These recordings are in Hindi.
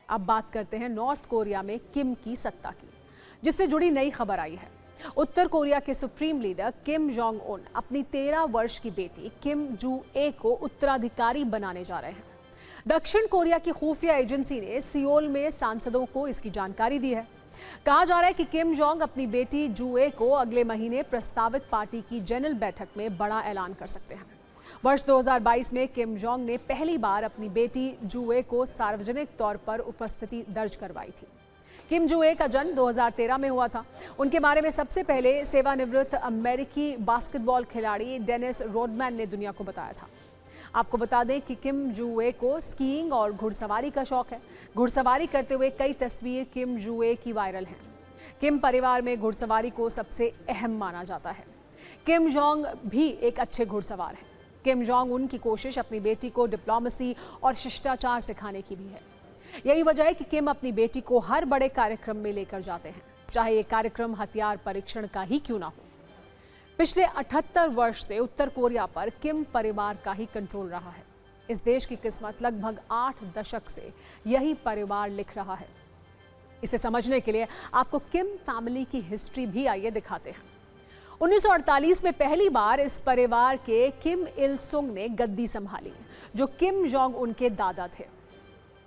अब बात करते हैं नॉर्थ कोरिया में किम की सत्ता की, जिससे जुड़ी नई खबर आई है। उत्तर कोरिया के supreme leader Kim Jong Un अपनी 13 वर्ष की बेटी किम जू ए को उत्तराधिकारी बनाने जा रहे हैं। दक्षिण कोरिया की खुफिया एजेंसी ने सियोल में सांसदों को इसकी जानकारी दी है। कहा जा रहा है कि किम जोंग अपनी बेटी जू ए को अगले महीने प्रस्तावित पार्टी की जनरल बैठक में बड़ा ऐलान कर सकते हैं। वर्ष 2022 में किम जोंग ने पहली बार अपनी बेटी जू ए को सार्वजनिक तौर पर उपस्थिति दर्ज करवाई थी। किम जू ए का जन्म 2013 में हुआ था। उनके बारे में सबसे पहले सेवानिवृत्त अमेरिकी बास्केटबॉल खिलाड़ी डेनिस रोडमैन ने दुनिया को बताया था। आपको बता दें कि किम जू ए को स्कीइंग और घुड़सवारी का शौक है। घुड़सवारी करते हुए कई तस्वीर किम जू ए की वायरल हैं। किम परिवार में घुड़सवारी को सबसे अहम माना जाता है। किम जोंग भी एक अच्छे घुड़सवार हैं। किम जोंग उन की कोशिश अपनी बेटी को डिप्लोमेसी और शिष्टाचार सिखाने की भी है। यही वजह है कि किम अपनी बेटी को हर बड़े कार्यक्रम में लेकर जाते हैं, चाहे ये कार्यक्रम हथियार परीक्षण का ही क्यों ना हो। पिछले 78 वर्ष से उत्तर कोरिया पर किम परिवार का ही कंट्रोल रहा है। इस देश की किस्मत लगभग 8 दशक से यही परिवार लिख रहा है। इसे समझने के लिए आपको किम फैमिली की हिस्ट्री भी आइए दिखाते हैं। 1948 में पहली बार इस परिवार के किम इल सुंग ने गद्दी संभाली, जो किम जोंग उनके दादा थे।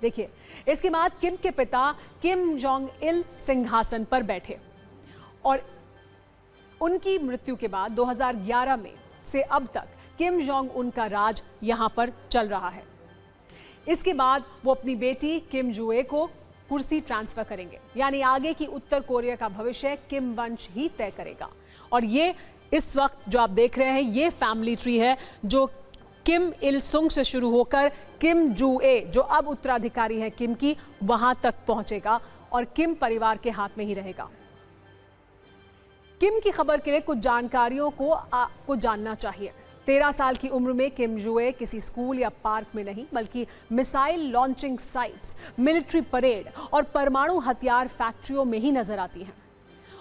देखिए, इसके बाद किम के पिता किम जोंग इल सिंहासन पर बैठे और उनकी मृत्यु के बाद 2011 में से अब तक किम जोंग उनका राज यहां पर चल रहा है। इसके बाद वो अपनी बेटी किम जू ए को कुर्सी ट्रांसफर करेंगे, यानी आगे की उत्तर कोरिया का भविष्य किम वंश ही तय करेगा। और ये इस वक्त जो आप देख रहे हैं, ये फैमिली ट्री है जो किम इल सुंग से शुरू होकर किम जू ए, जो अब उत्तराधिकारी है किम की, वहां तक पहुंचेगा और किम परिवार के हाथ में ही रहेगा। किम की खबर के लिए कुछ जानकारियों को आपको जानना चाहिए। 13 साल की उम्र में किम जू ए किसी स्कूल या पार्क में नहीं, बल्कि missile launching sites, military parade और परमाणु हथियार फैक्ट्रियों में ही नजर आती हैं।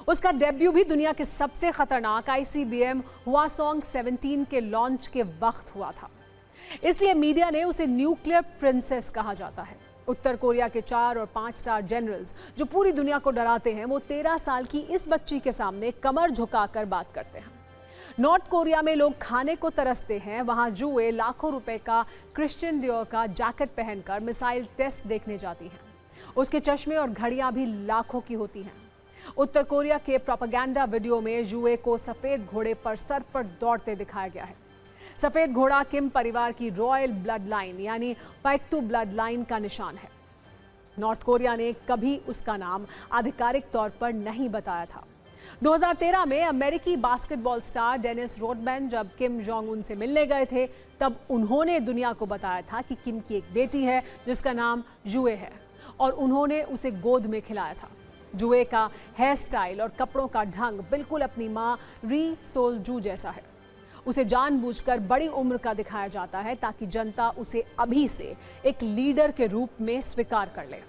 उसका डेब्यू भी दुनिया के सबसे खतरनाक ICBM हवासोंग 17 के लॉन्च के वक्त हुआ था। इसलिए मीडिया ने उसे न्यूक्लियर प्रिंसेस कहा जाता है। उत्तर कोरिया के 4 और 5 स्टार जनरल्स जो पूरी दुनिया को डराते हैं, वो 13 साल की इस बच्ची के सामने कमर झुकाकर बात करते हैं। नॉर्थ कोरिया में लोग खाने को तरसते हैं, वहां जू ए लाखों रुपए का क्रिश्चियन डियोर का जैकेट पहनकर मिसाइल टेस्ट देखने जाती हैं। उसके चश्मे और घड़ियां भी लाखों की होती हैं। उत्तर कोरिया के प्रोपेगेंडा वीडियो में जू ए को सफेद घोड़े पर सर पर दौड़ते दिखाया गया है। सफेद घोड़ा किम परिवार की रॉयल ब्लड लाइन यानी पैक्टू ब्लड लाइन का निशान है। नॉर्थ कोरिया ने कभी उसका नाम आधिकारिक तौर पर नहीं बताया था। 2013 में अमेरिकी बास्केटबॉल स्टार डेनिस रोडमैन जब किम जोंग उन से मिलने गए थे, तब उन्होंने दुनिया को बताया था कि किम की एक बेटी है जिसका नाम जू ए है, और उन्होंने उसे गोद में खिलाया था। जू ए का हेयर स्टाइल और कपड़ों का ढंग बिल्कुल अपनी मां री सोल जू जैसा है। उसे जानबूझकर बड़ी उम्र का दिखाया जाता है ताकि जनता उसे अभी से एक लीडर के रूप में स्वीकार कर ले।